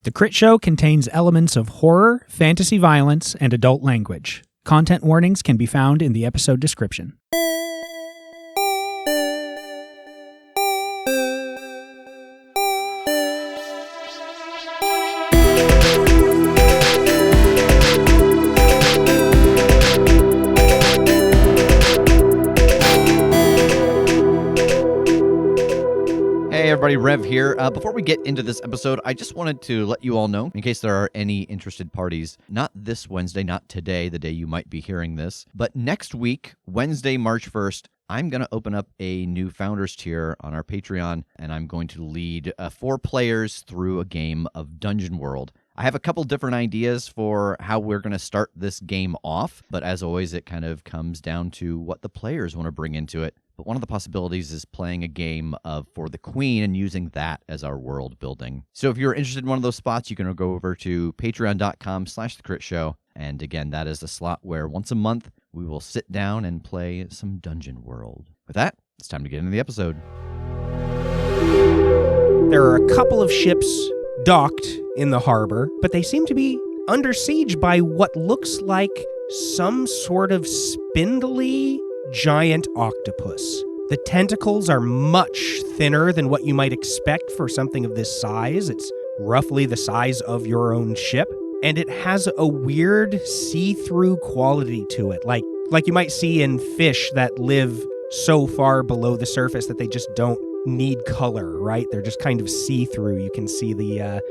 The Critshow contains elements of horror, fantasy violence, and adult language. Content warnings can be found in the episode description. Hey everybody, Rev here. Before we get into this episode, I just wanted to let you all know, in case there are any interested parties, not this Wednesday, not today, the day you might be hearing this, but next week, Wednesday, March 1st, I'm going to open up a new Founders tier on our Patreon, and I'm going to lead 4 players through a game of Dungeon World. I have a couple different ideas for how we're going to start this game off, but as always, it kind of comes down to what the players want to bring into it. But one of the possibilities is playing a game of For the Queen and using that as our world building. So if you're interested in one of those spots, you can go over to patreon.com/thecritshow. And again, that is the slot where once a month we will sit down and play some Dungeon World. With that, it's time to get into the episode. There are a couple of ships docked in the harbor, but they seem to be under siege by what looks like some sort of spindly giant octopus. The tentacles are much thinner than what you might expect for something of this size. It's roughly the size of your own ship, and it has a weird see-through quality to it, like you might see in fish that live so far below the surface that they just don't need color, right? They're just kind of see-through. You can see the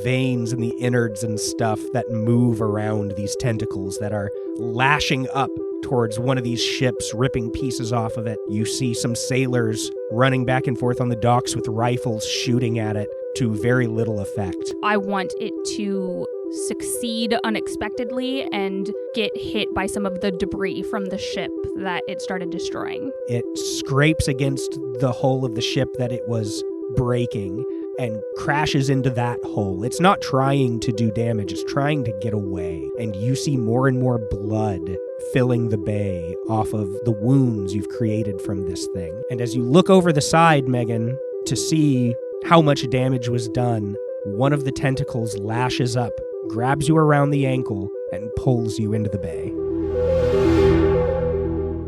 veins and the innards and stuff that move around these tentacles that are lashing up towards one of these ships, ripping pieces off of it. You see some sailors running back and forth on the docks with rifles shooting at it to very little effect. I want it to succeed unexpectedly and get hit by some of the debris from the ship that it started destroying. It scrapes against the hull of the ship that it was breaking and crashes into that hole. It's not trying to do damage, it's trying to get away. And you see more and more blood filling the bay off of the wounds you've created from this thing. And as you look over the side, Megan, to see how much damage was done, one of the tentacles lashes up, grabs you around the ankle, and pulls you into the bay.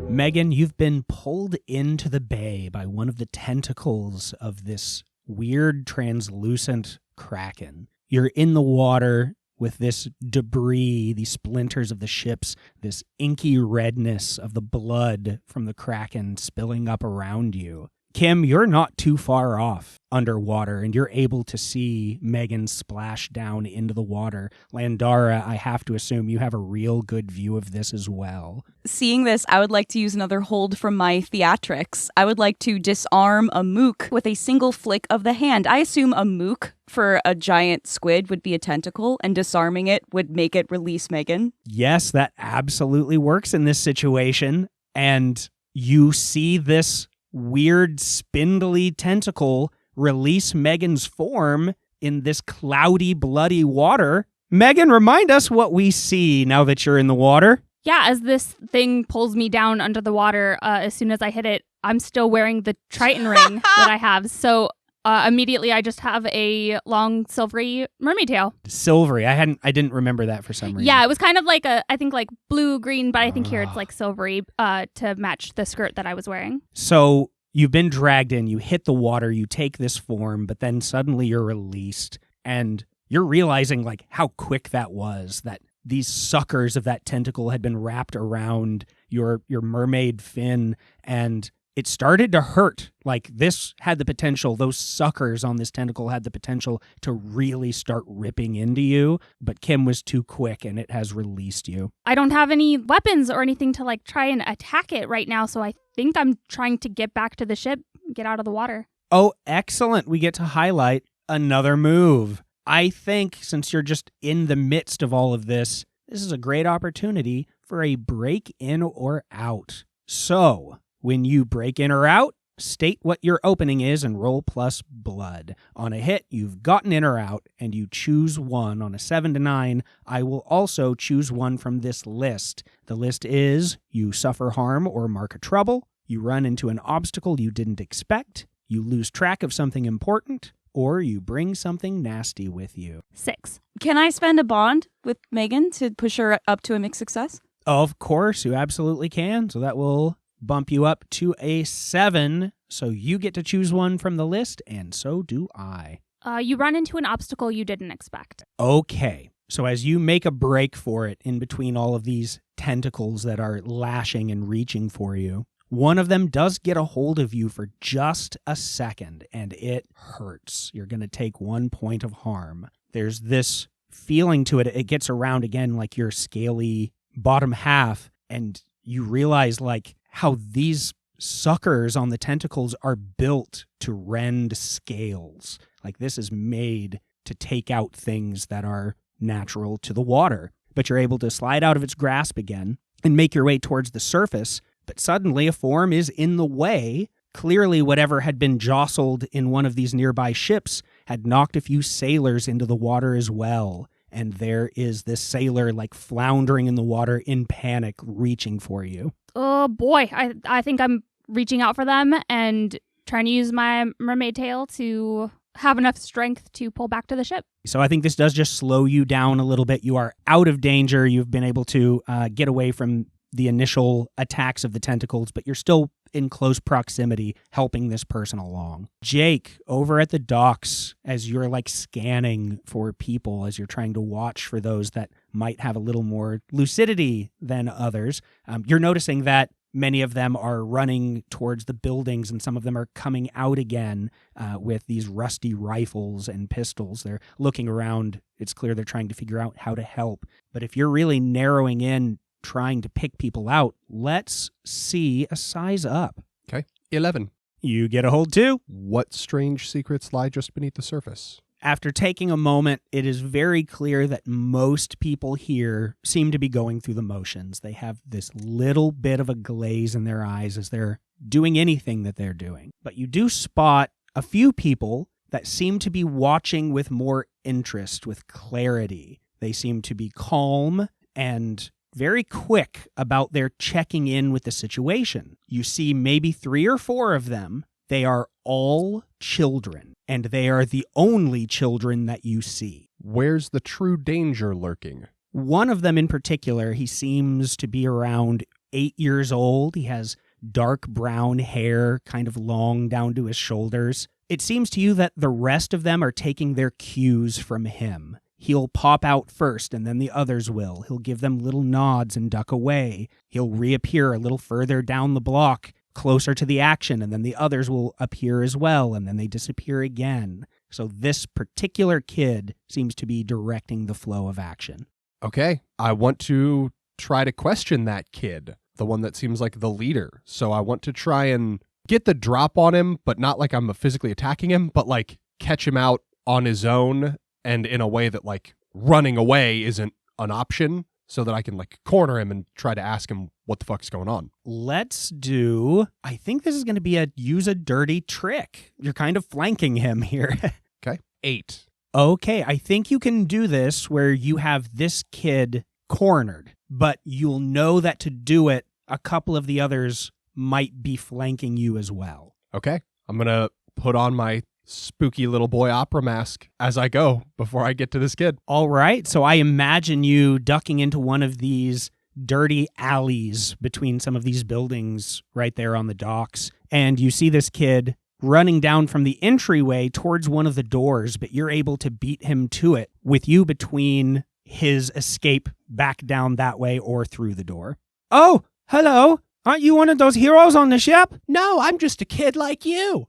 Megan, you've been pulled into the bay by one of the tentacles of this weird translucent kraken. You're in the water with this debris, these splinters of the ships, this inky redness of the blood from the kraken spilling up around you. Kim, you're not too far off underwater, and you're able to see Megan splash down into the water. Landara, I have to assume you have a real good view of this as well. Seeing this, I would like to use another hold from my theatrics. I would like to disarm a mook with a single flick of the hand. I assume a mook for a giant squid would be a tentacle, and disarming it would make it release Megan. Yes, that absolutely works in this situation. And you see this weird spindly tentacle release Megan's form in this cloudy, bloody water. Megan, remind us what we see now that you're in the water. Yeah, as this thing pulls me down under the water, as soon as I hit it, I'm still wearing the Triton ring that I have. So immediately I just have a long silvery mermaid tail. Silvery. I didn't remember that for some reason. Yeah, it was kind of like I think like blue-green, but I think here it's like silvery to match the skirt that I was wearing. So you've been dragged in, you hit the water, you take this form, but then suddenly you're released, and you're realizing like how quick that was, that these suckers of that tentacle had been wrapped around your mermaid fin, and it started to hurt. Like this had the potential, those suckers on this tentacle had the potential to really start ripping into you, but Kim was too quick and it has released you. I don't have any weapons or anything to like try and attack it right now, so I think I'm trying to get back to the ship, get out of the water. Oh, excellent. We get to highlight another move. I think since you're just in the midst of all of this, this is a great opportunity for a break in or out. So, when you break in or out, state what your opening is and roll plus blood. On a hit, you've gotten in or out, and you choose one. On a 7 to 9, I will also choose one from this list. The list is you suffer harm or mark a trouble, you run into an obstacle you didn't expect, you lose track of something important, or you bring something nasty with you. 6. Can I spend a bond with Megan to push her up to a mixed success? Of course, you absolutely can. So that will bump you up to a 7. So you get to choose one from the list, and so do I. You run into an obstacle you didn't expect. Okay. So as you make a break for it in between all of these tentacles that are lashing and reaching for you, one of them does get a hold of you for just a second, and it hurts. You're going to take 1 point of harm. There's this feeling to it. It gets around again like your scaly bottom half, and you realize like how these suckers on the tentacles are built to rend scales. Like this is made to take out things that are natural to the water. But you're able to slide out of its grasp again and make your way towards the surface. But suddenly a form is in the way. Clearly whatever had been jostled in one of these nearby ships had knocked a few sailors into the water as well. And there is this sailor like floundering in the water in panic, reaching for you. Oh boy, I think I'm reaching out for them and trying to use my mermaid tail to have enough strength to pull back to the ship. So I think this does just slow you down a little bit. You are out of danger. You've been able to get away from the initial attacks of the tentacles, but you're still in close proximity helping this person along. Jake, over at the docks, as you're like scanning for people, as you're trying to watch for those that might have a little more lucidity than others, you're noticing that many of them are running towards the buildings, and some of them are coming out again with these rusty rifles and pistols. They're looking around. It's clear they're trying to figure out how to help. But if you're really narrowing in, trying to pick people out, let's see a size up. Okay. 11. You get a hold too. What strange secrets lie just beneath the surface? After taking a moment, it is very clear that most people here seem to be going through the motions. They have this little bit of a glaze in their eyes as they're doing anything that they're doing. But you do spot a few people that seem to be watching with more interest, with clarity. They seem to be calm and very quick about their checking in with the situation. You see maybe 3 or 4 of them. They are all children, and they are the only children that you see. Where's the true danger lurking? One of them in particular, he seems to be around 8 years old. He has dark brown hair, kind of long down to his shoulders. It seems to you that the rest of them are taking their cues from him. He'll pop out first, and then the others will. He'll give them little nods and duck away. He'll reappear a little further down the block, closer to the action, and then the others will appear as well, and then they disappear again. So this particular kid seems to be directing the flow of action. Okay, I want to try to question that kid, the one that seems like the leader. So I want to try and get the drop on him, but not like I'm physically attacking him, but like catch him out on his own and in a way that like running away isn't an option, so that I can like corner him and try to ask him what the fuck's going on. Let's do, I think this is going to be use a dirty trick. You're kind of flanking him here. Okay, 8. Okay, I think you can do this where you have this kid cornered, but you'll know that to do it, a couple of the others might be flanking you as well. Okay, I'm going to put on my spooky little boy opera mask as I go before I get to this kid. All right, so I imagine you ducking into one of these dirty alleys between some of these buildings right there on the docks, and you see this kid running down from the entryway towards one of the doors, but you're able to beat him to it with you between his escape back down that way or through the door. Oh, hello. Aren't you one of those heroes on the ship? No, I'm just a kid like you.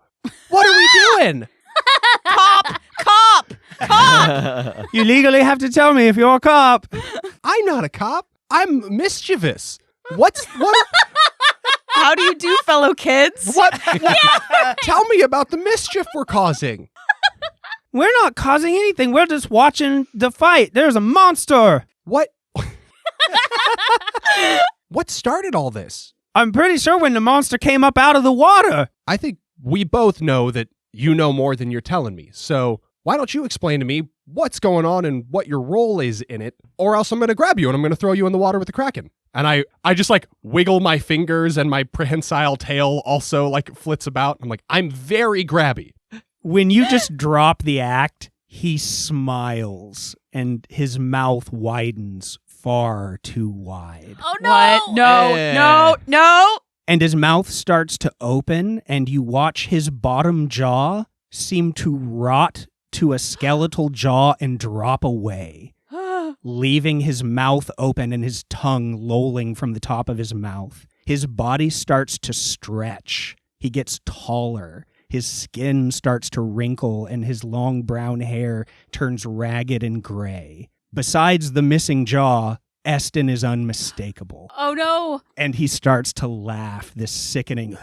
What are we doing? Cop! You legally have to tell me if you're a cop. I'm not a cop. I'm mischievous. What? How do you do, fellow kids? What? Tell me about the mischief we're causing. We're not causing anything. We're just watching the fight. There's a monster. What? What started all this? I'm pretty sure when the monster came up out of the water. I think we both know that you know more than you're telling me. So why don't you explain to me what's going on and what your role is in it, or else I'm going to grab you and I'm going to throw you in the water with the Kraken. And I just like wiggle my fingers and my prehensile tail also like flits about. I'm like, I'm very grabby. When you just drop the act, he smiles and his mouth widens far too wide. Oh no! What? No. And his mouth starts to open, and you watch his bottom jaw seem to rot to a skeletal jaw and drop away, leaving his mouth open and his tongue lolling from the top of his mouth. His body starts to stretch. He gets taller. His skin starts to wrinkle, and his long brown hair turns ragged and gray. Besides the missing jaw, Eston is unmistakable. Oh no! And he starts to laugh, this sickening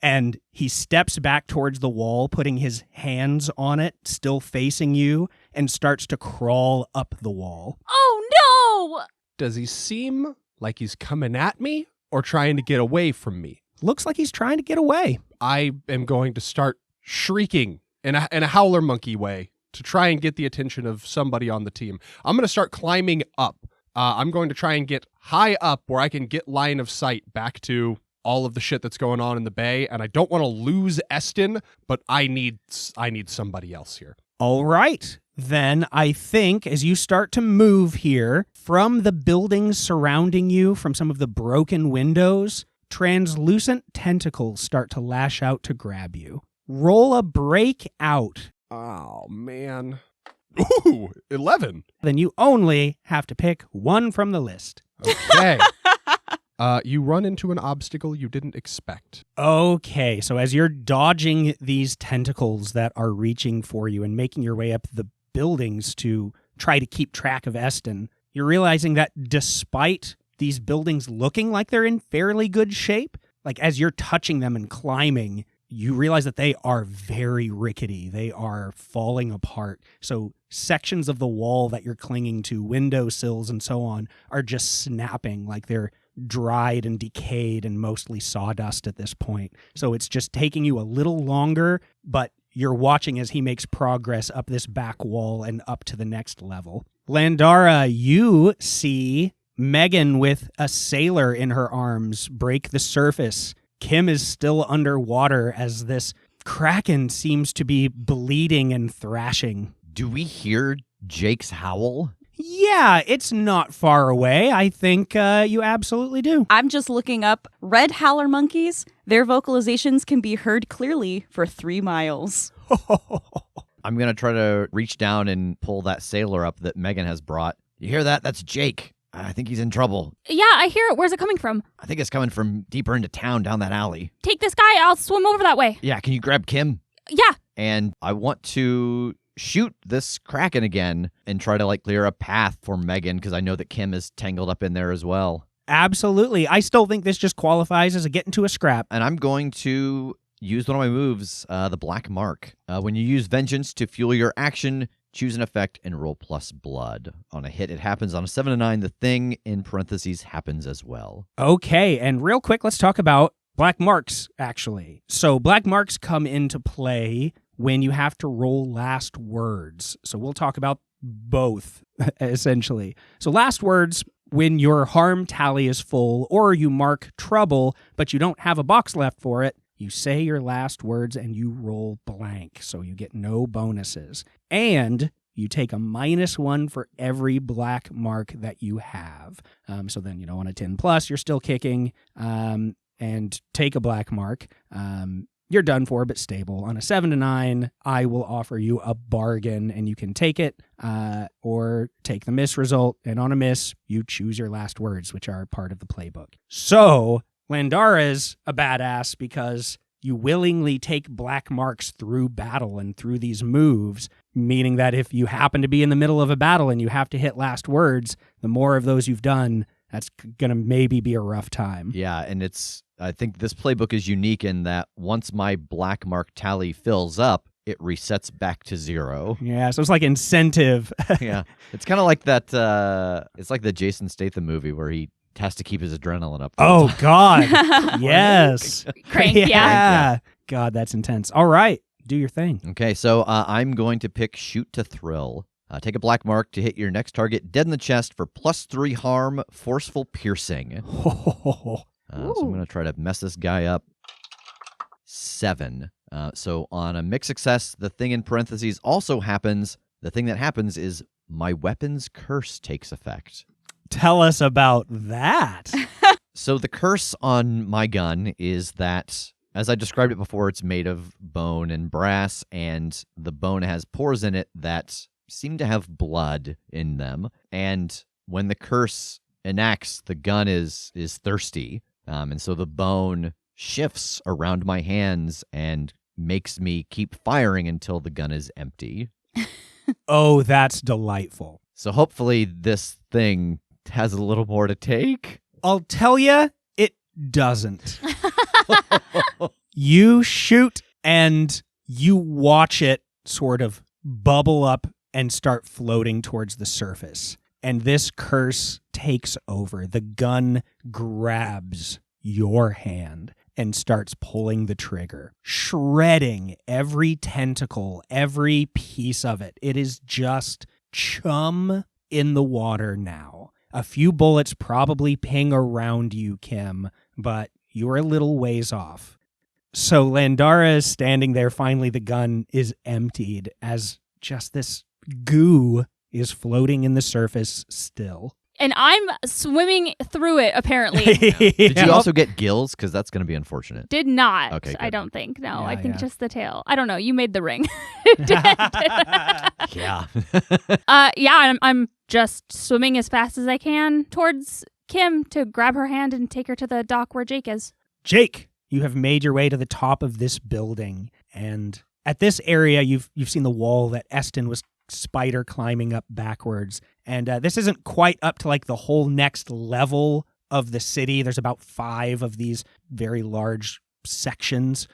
and he steps back towards the wall, putting his hands on it, still facing you, and starts to crawl up the wall. Oh no! Does he seem like he's coming at me or trying to get away from me? Looks like he's trying to get away. I am going to start shrieking in a howler monkey way to try and get the attention of somebody on the team. I'm going to start climbing up. I'm going to try and get high up where I can get line of sight back to all of the shit that's going on in the bay. And I don't want to lose Eston, but I need somebody else here. All right. Then I think as you start to move here, from the buildings surrounding you, from some of the broken windows, translucent tentacles start to lash out to grab you. Roll a breakout. Oh, man. Ooh, 11. Then you only have to pick one from the list. Okay. You run into an obstacle you didn't expect. Okay, so as you're dodging these tentacles that are reaching for you and making your way up the buildings to try to keep track of Eston, you're realizing that despite these buildings looking like they're in fairly good shape, like as you're touching them and climbing, you realize that they are very rickety. They are falling apart. So sections of the wall that you're clinging to, windowsills and so on, are just snapping like they're dried and decayed and mostly sawdust at this point. So it's just taking you a little longer, but you're watching as he makes progress up this back wall and up to the next level. Landara, you see Megan with a sailor in her arms break the surface. Kim is still underwater as this kraken seems to be bleeding and thrashing. Do we hear Jake's howl? Yeah, it's not far away. I think you absolutely do. I'm just looking up red howler monkeys. Their vocalizations can be heard clearly for 3 miles. I'm going to try to reach down and pull that sailor up that Megan has brought. You hear that? That's Jake. I think he's in trouble. Yeah, I hear it. Where's it coming from? I think it's coming from deeper into town down that alley. Take this guy. I'll swim over that way. Yeah, can you grab Kim? Yeah. And I want to shoot this kraken again and try to clear a path for Megan because I know that Kim is tangled up in there as well. Absolutely. I still think this just qualifies as a get into a scrap. And I'm going to use one of my moves, the Black Mark. When you use Vengeance to fuel your action, choose an effect and roll plus blood. On a hit, it happens. On a 7 to 9, the thing in parentheses happens as well. Okay, and real quick, let's talk about Black Marks, actually. So Black Marks come into play when you have to roll last words. So we'll talk about both, essentially. So last words, when your harm tally is full or you mark trouble, but you don't have a box left for it, you say your last words and you roll blank, so you get no bonuses. And you take a -1 for every black mark that you have. So then, on a 10 plus, you're still kicking, and take a black mark. You're done for, but stable. On a 7 to 9, I will offer you a bargain, and you can take it or take the miss result. And on a miss, you choose your last words, which are part of the playbook. So Landara's a badass because you willingly take black marks through battle and through these moves, meaning that if you happen to be in the middle of a battle and you have to hit last words, the more of those you've done, that's going to maybe be a rough time. Yeah, and I think this playbook is unique in that once my black mark tally fills up, it resets back to 0. Yeah, so it's like incentive. Yeah, it's kind of like that, it's like the Jason Statham movie where he has to keep his adrenaline up. Oh, God. Yes. Crank, yeah. God, that's intense. All right, do your thing. Okay, so I'm going to pick Shoot to Thrill. Take a black mark to hit your next target dead in the chest for +3 harm, forceful piercing. So I'm going to try to mess this guy up. 7. So on a mixed success, the thing in parentheses also happens. The thing that happens is my weapon's curse takes effect. Tell us about that. So the curse on my gun is that, as I described it before, it's made of bone and brass, and the bone has pores in it that seem to have blood in them. And when the curse enacts, the gun is thirsty, and so the bone shifts around my hands and makes me keep firing until the gun is empty. Oh, that's delightful. So hopefully this thing has a little more to take. I'll tell you, it doesn't. You shoot and you watch it sort of bubble up and start floating towards the surface. And this curse takes over. The gun grabs your hand and starts pulling the trigger, shredding every tentacle, every piece of it. It is just chum in the water now. A few bullets probably ping around you, Kim, but you're a little ways off. So Landara is standing there. Finally, the gun is emptied as just this goo is floating in the surface still. And I'm swimming through it, apparently. Did you also get gills? Because that's going to be unfortunate. Did not. Okay, I good. don't think. No, Yeah, I think yeah. just the tail. I don't know. You made the ring. Yeah. Yeah, I'm just swimming as fast as I can towards Kim to grab her hand and take her to the dock where Jake is. Jake, you have made your way to the top of this building, and at this area, you've seen the wall that Eston was spider climbing up backwards, and this isn't quite up to like the whole next level of the city. There's about 5 of these very large sections,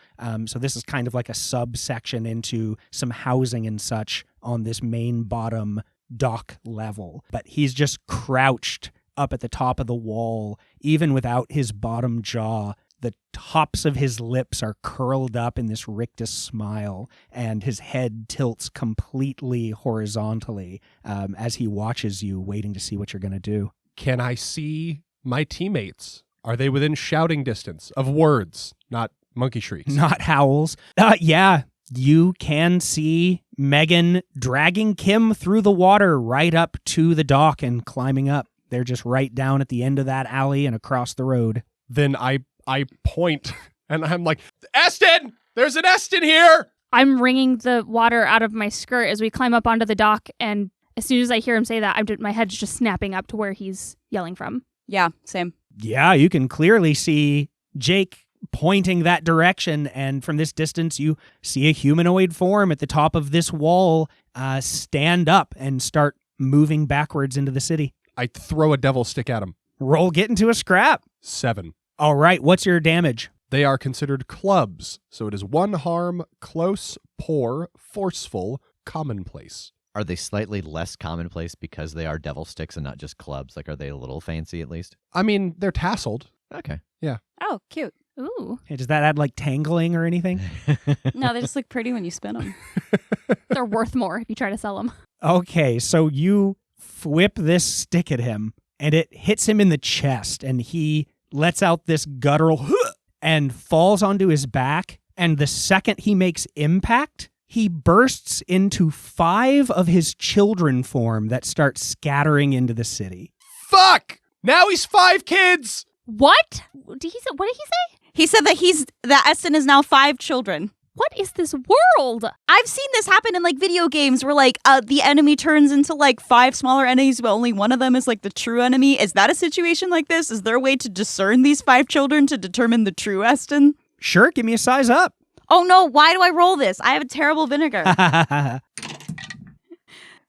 so this is kind of like a subsection into some housing and such on this main bottom dock level. But he's just crouched up at the top of the wall, even without his bottom jaw. The tops of his lips are curled up in this rictus smile, and his head tilts completely horizontally as he watches you, waiting to see what you're going to do. Can I see my teammates? Are they within shouting distance of words, not monkey shrieks? Not howls. Yeah, you can see Megan dragging Kim through the water right up to the dock and climbing up. They're just right down at the end of that alley and across the road. Then I point and I'm like, Eston! There's an Eston here! I'm wringing the water out of my skirt as we climb up onto the dock, and as soon as I hear him say that, my head's just snapping up to where he's yelling from. Yeah, same. Yeah, you can clearly see Jake pointing that direction, and from this distance, you see a humanoid form at the top of this wall stand up and start moving backwards into the city. I throw a devil stick at him. Roll get into a scrap. 7. All right, what's your damage? They are considered clubs, so it is 1 harm, close, poor, forceful, commonplace. Are they slightly less commonplace because they are devil sticks and not just clubs? Like, are they a little fancy at least? I mean, they're tasseled. Okay. Oh, cute. Ooh, Hey, does that add like tangling or anything? No, they just look pretty when you spin them. they're worth more if you try to sell them. Okay, so you whip this stick at him, and it hits him in the chest, and he lets out this guttural "Huh!" and falls onto his back, and the second he makes impact, he bursts into 5 of his children form that start scattering into the city. Fuck! Now he's 5 kids! What? What did he say? He said that Eston is now 5 children. What is this world? I've seen this happen in like video games where like the enemy turns into like 5 smaller enemies, but only one of them is like the true enemy. Is that a situation like this? Is there a way to discern these 5 children to determine the true Eston? Sure, give me a size up. Oh no, why do I roll this? I have a terrible vinegar.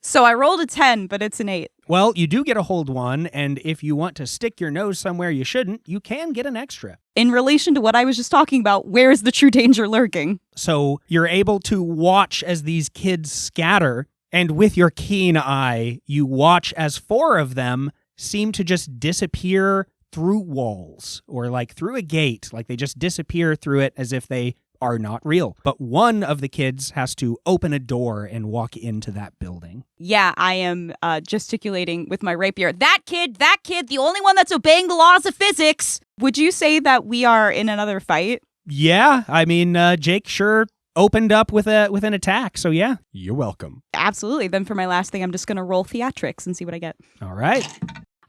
So I rolled a 10, but it's an 8. Well, you do get a hold 1, and if you want to stick your nose somewhere you shouldn't, you can get an extra. In relation to what I was just talking about, where is the true danger lurking? So you're able to watch as these kids scatter, and with your keen eye, you watch as 4 of them seem to just disappear through walls, or like through a gate, like they just disappear through it as if they are not real. But one of the kids has to open a door and walk into that building. Yeah, I am gesticulating with my rapier. That kid, the only one that's obeying the laws of physics. Would you say that we are in another fight? Yeah, I mean, Jake sure opened up with an attack, so yeah. You're welcome. Absolutely. Then for my last thing, I'm just going to roll theatrics and see what I get. All right.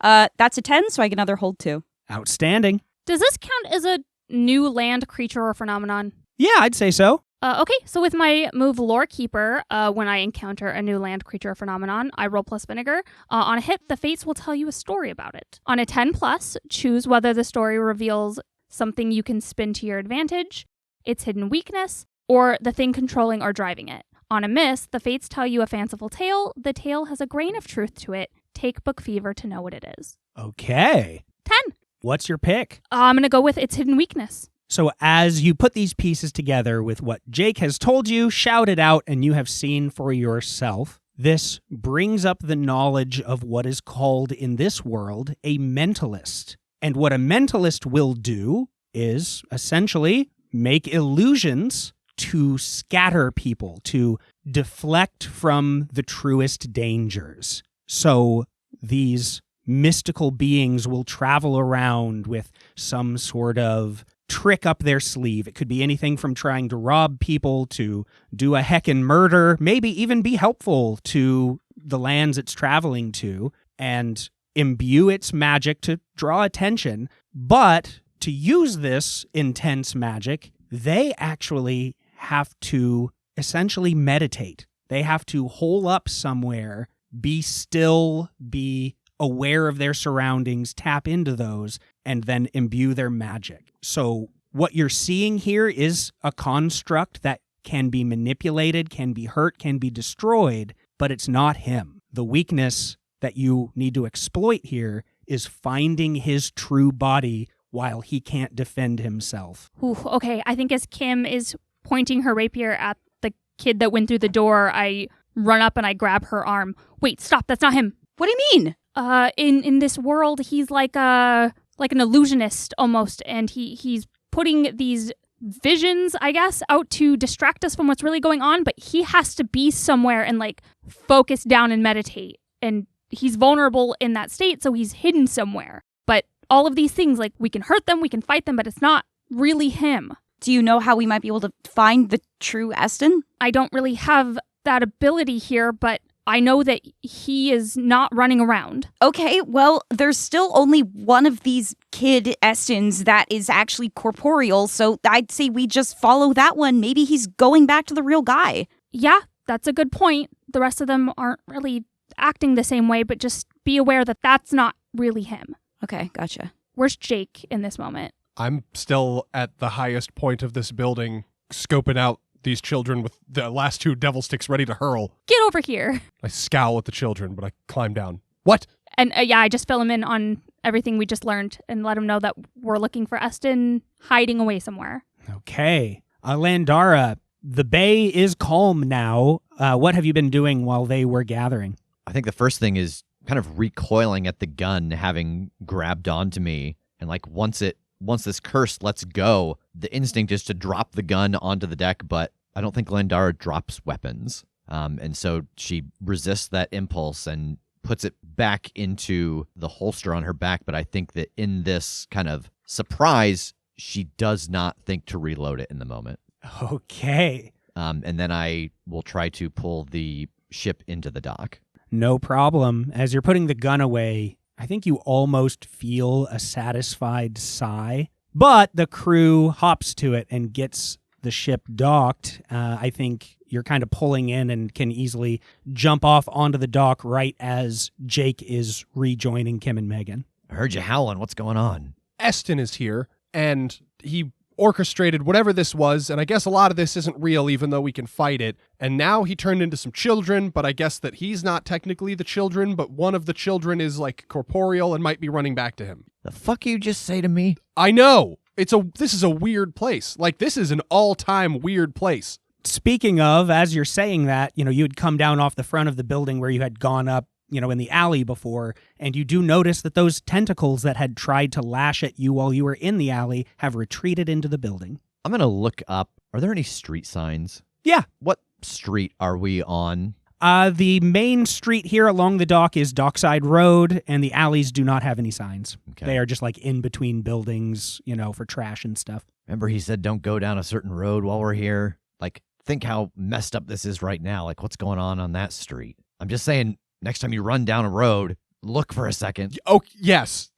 That's a 10, so I get another hold 2. Outstanding. Does this count as a new land creature or phenomenon? Yeah, I'd say so. Okay, so with my move Lore Keeper, when I encounter a new land creature or phenomenon, I roll plus vinegar. On a hit, the fates will tell you a story about it. On a 10 plus, choose whether the story reveals something you can spin to your advantage, its hidden weakness, or the thing controlling or driving it. On a miss, the fates tell you a fanciful tale. The tale has a grain of truth to it. Take Book Fever to know what it is. Okay. 10. What's your pick? I'm going to go with its hidden weakness. So as you put these pieces together with what Jake has told you, shouted out, and you have seen for yourself, this brings up the knowledge of what is called in this world a mentalist. And what a mentalist will do is essentially make illusions to scatter people, to deflect from the truest dangers. So these mystical beings will travel around with some sort of trick up their sleeve. It could be anything from trying to rob people to do a heckin' murder, maybe even be helpful to the lands it's traveling to and imbue its magic to draw attention. But to use this intense magic, they actually have to essentially meditate. They have to hole up somewhere, be still, be aware of their surroundings, tap into those, and then imbue their magic. So what you're seeing here is a construct that can be manipulated, can be hurt, can be destroyed, but it's not him. The weakness that you need to exploit here is finding his true body while he can't defend himself. Ooh, okay, I think as Kim is pointing her rapier at the kid that went through the door, I run up and I grab her arm. Wait, stop, that's not him. What do you mean? In this world, he's like an illusionist almost, and he's putting these visions, I guess, out to distract us from what's really going on, but he has to be somewhere and like focus down and meditate. And he's vulnerable in that state, so he's hidden somewhere. But all of these things, like we can hurt them, we can fight them, but it's not really him. Do you know how we might be able to find the true Eston? I don't really have that ability here, but I know that he is not running around. Okay, well, there's still only one of these kid Estons that is actually corporeal, so I'd say we just follow that one. Maybe he's going back to the real guy. Yeah, that's a good point. The rest of them aren't really acting the same way, but just be aware that that's not really him. Okay, gotcha. Where's Jake in this moment? I'm still at the highest point of this building, scoping out these children with the last 2 devil sticks ready to hurl. Get over here. I scowl at the children, but I climb down. What? And yeah, I just fill him in on everything we just learned and let him know that we're looking for Eston hiding away somewhere. Okay. Landara, the bay is calm now. What have you been doing while they were gathering? I think the first thing is kind of recoiling at the gun having grabbed onto me. And like once this curse lets go, the instinct is to drop the gun onto the deck, but I don't think Landara drops weapons. And so she resists that impulse and puts it back into the holster on her back. But I think that in this kind of surprise, she does not think to reload it in the moment. Okay. And then I will try to pull the ship into the dock. No problem. As you're putting the gun away, I think you almost feel a satisfied sigh, but the crew hops to it and gets the ship docked. I think you're kind of pulling in and can easily jump off onto the dock right as Jake is rejoining Kim and Megan. I heard you howling. What's going on? Eston is here, and he orchestrated whatever this was, and I guess a lot of this isn't real even though we can fight it, and now he turned into some children, but I guess that he's not technically the children, but one of the children is like corporeal and might be running back to him. The fuck you just say to me? I know! This is a weird place. Like, this is an all-time weird place. Speaking of, as you're saying that, you'd come down off the front of the building where you had gone up, in the alley before, and you do notice that those tentacles that had tried to lash at you while you were in the alley have retreated into the building. I'm going to look up. Are there any street signs? Yeah. What street are we on? The main street here along the dock is Dockside Road, and the alleys do not have any signs. Okay. They are just like in between buildings, for trash and stuff. Remember he said don't go down a certain road while we're here? Like, think how messed up this is right now. Like, what's going on that street? I'm just saying, next time you run down a road, look for a second. Oh, yes.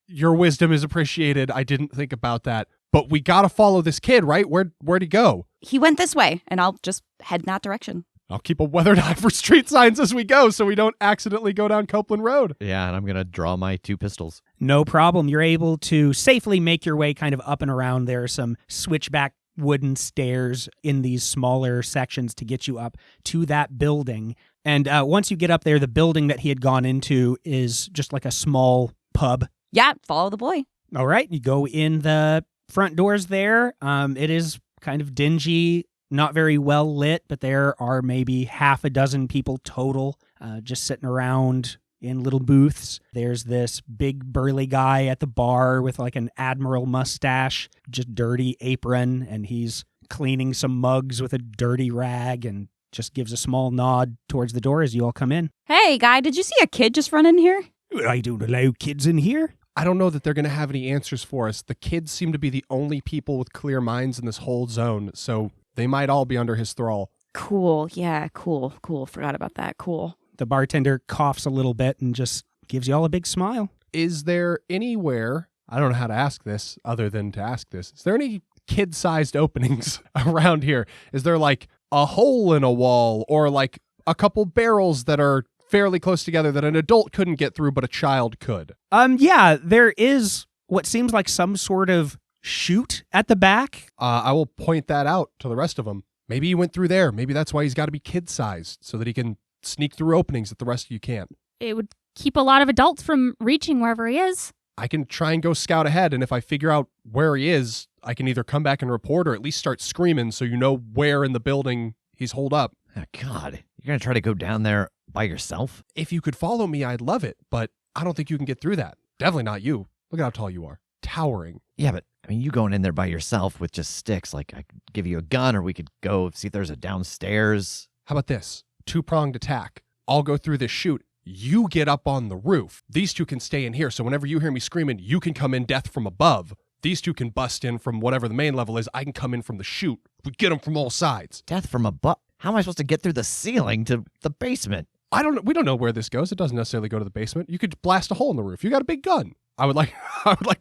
Your wisdom is appreciated. I didn't think about that. But we gotta follow this kid, right? Where'd he go? He went this way, and I'll just head in that direction. I'll keep a weathered eye for street signs as we go so we don't accidentally go down Copeland Road. Yeah, and I'm going to draw my 2 pistols. No problem. You're able to safely make your way kind of up and around. There are some switchback wooden stairs in these smaller sections to get you up to that building. And once you get up there, the building that he had gone into is just like a small pub. Yeah, follow the boy. All right, you go in the front doors there. It is kind of dingy, not very well lit, but there are maybe half a dozen people total just sitting around in little booths. There's this big burly guy at the bar with like an admiral mustache, just dirty apron, and he's cleaning some mugs with a dirty rag and just gives a small nod towards the door as you all come in. Hey, guy, did you see a kid just run in here? I don't allow kids in here. I don't know that they're going to have any answers for us. The kids seem to be the only people with clear minds in this whole zone, so they might all be under his thrall. Cool. Yeah, cool. Forgot about that. Cool. The bartender coughs a little bit and just gives you all a big smile. Is there anywhere, I don't know how to ask this other than to ask this, is there any kid-sized openings around here? Is there like a hole in a wall or like a couple barrels that are fairly close together that an adult couldn't get through but a child could? Yeah, there is what seems like some sort of chute at the back. I will point that out to the rest of them. Maybe he went through there. Maybe that's why he's got to be kid-sized, so that he can sneak through openings that the rest of you can't. It would keep a lot of adults from reaching wherever he is. I can try and go scout ahead, and if I figure out where he is, I can either come back and report or at least start screaming so you know where in the building he's holed up. Oh, God, you're going to try to go down there by yourself? If you could follow me, I'd love it, but I don't think you can get through that. Definitely not you. Look at how tall you are. Towering. Yeah, but I mean, you going in there by yourself with just sticks, like I could give you a gun or we could go see if there's a downstairs. How about this? 2-pronged attack. I'll go through this chute. You get up on the roof. These two can stay in here, so whenever you hear me screaming, you can come in death from above. These two can bust in from whatever the main level is. I can come in from the chute. We get them from all sides. Death from above? How am I supposed to get through the ceiling to the basement? I don't know. We don't know where this goes. It doesn't necessarily go to the basement. You could blast a hole in the roof. You got a big gun. I would like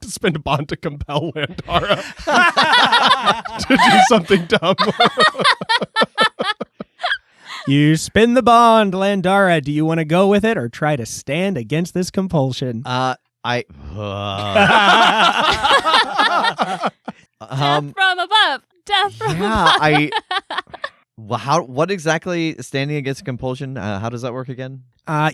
to spend a bond to compel Landara to do something dumb. You spin the bond, Landara. Do you want to go with it or try to stand against this compulsion? Death from above. Death from above. Well, what exactly standing against compulsion? How does that work again?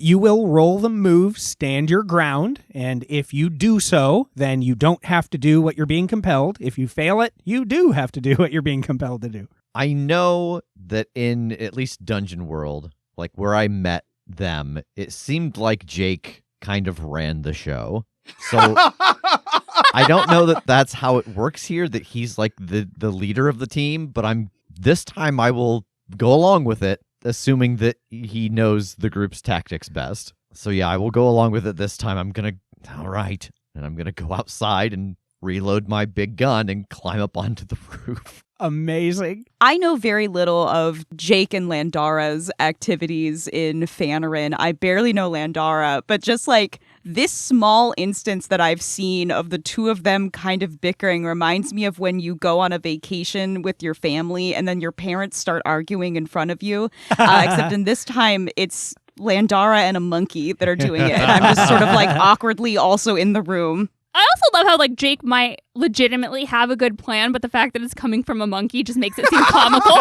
You will roll the move, stand your ground, and if you do so, then you don't have to do what you're being compelled. If you fail it, you do have to do what you're being compelled to do. I know that in at least Dungeon World, like where I met them, it seemed like Jake kind of ran the show. So I don't know that that's how it works here, that he's like the leader of the team, but this time I will go along with it, assuming that he knows the group's tactics best. So yeah, I will go along with it this time. All right. And I'm going to go outside and reload my big gun and climb up onto the roof. Amazing. I know very little of Jake and Landara's activities in Fanarin. I barely know Landara, but just like this small instance that I've seen of the two of them kind of bickering reminds me of when you go on a vacation with your family and then your parents start arguing in front of you. Except in this time, it's Landara and a monkey that are doing it. And I'm just sort of like awkwardly also in the room. I also love how like Jake might legitimately have a good plan, but the fact that it's coming from a monkey just makes it seem comical.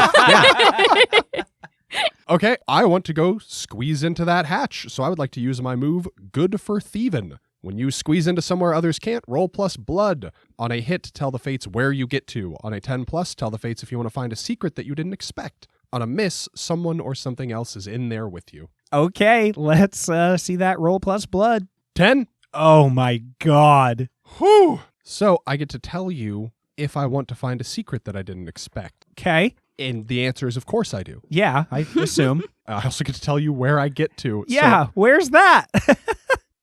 Okay, I want to go squeeze into that hatch, so I would like to use my move, Good for Thievin'. When you squeeze into somewhere others can't, roll plus blood. On a hit, tell the fates where you get to. On a 10 plus, tell the fates if you want to find a secret that you didn't expect. On a miss, someone or something else is in there with you. Okay, let's see that roll plus blood. 10? Oh my god. Whew! So I get to tell you if I want to find a secret that I didn't expect. Okay. And the answer is, of course I do. Yeah, I assume. I also get to tell you where I get to. Yeah, So, where's that?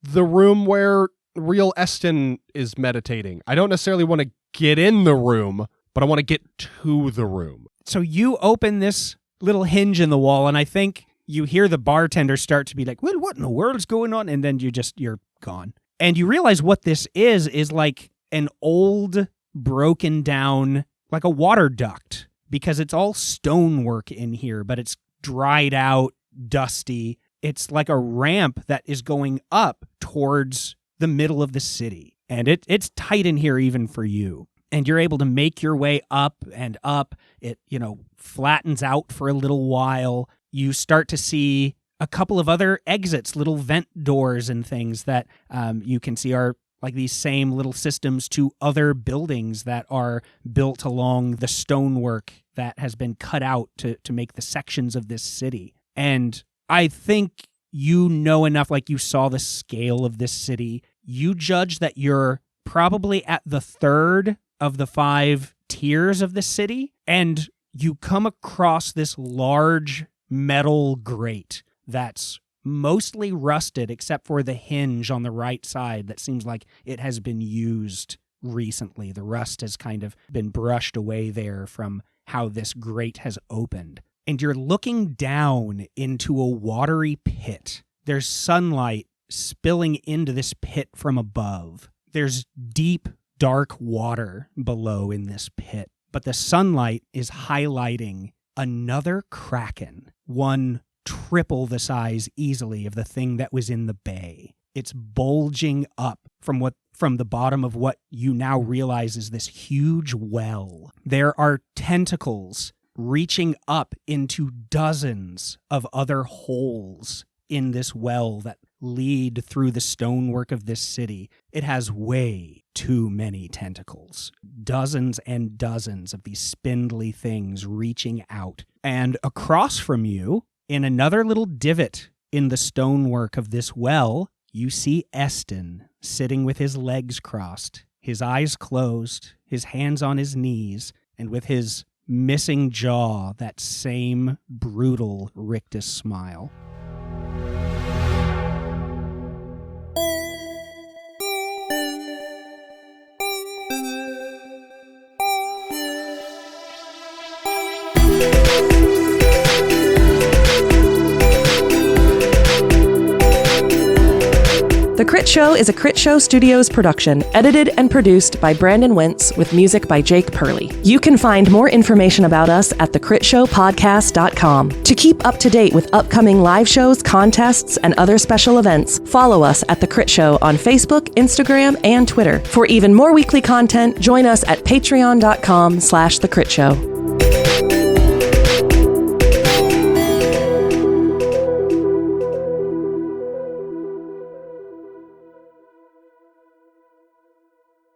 the room where real Eston is meditating. I don't necessarily want to get in the room, but I want to get to the room. So you open this little hinge in the wall, and I think you hear the bartender start to be like, well, what in the world's going on? And then you're gone. And you realize what this is like an old, broken down, like a water duct, because it's all stonework in here, but it's dried out, dusty. It's like a ramp that is going up towards the middle of the city. And it's tight in here even for you. And you're able to make your way up and up. It, flattens out for a little while. You start to see a couple of other exits, little vent doors and things that you can see are like these same little systems to other buildings that are built along the stonework that has been cut out to make the sections of this city. And I think you know enough, like you saw the scale of this city. You judge that you're probably at the third of the 5 tiers of the city, and you come across this large metal grate that's mostly rusted except for the hinge on the right side that seems like it has been used recently. The rust has kind of been brushed away there from how this grate has opened. And you're looking down into a watery pit. There's sunlight spilling into this pit from above. There's deep, dark water below in this pit, but the sunlight is highlighting another kraken, one triple the size easily of the thing that was in the bay. It's bulging up from the bottom of what you now realize is this huge well. There are tentacles reaching up into dozens of other holes in this well that lead through the stonework of this city. It has way too many tentacles. Dozens and dozens of these spindly things reaching out. And across from you, in another little divot in the stonework of this well, you see Eston sitting with his legs crossed, his eyes closed, his hands on his knees, and with his missing jaw, that same brutal rictus smile. The Critshow is a Critshow Studios production, edited and produced by Brandon Wentz with music by Jake Purley. You can find more information about us at thecritshowpodcast.com. To keep up to date with upcoming live shows, contests, and other special events, follow us at The Crit Show on Facebook, Instagram, and Twitter. For even more weekly content, join us at patreon.com/thecritShow.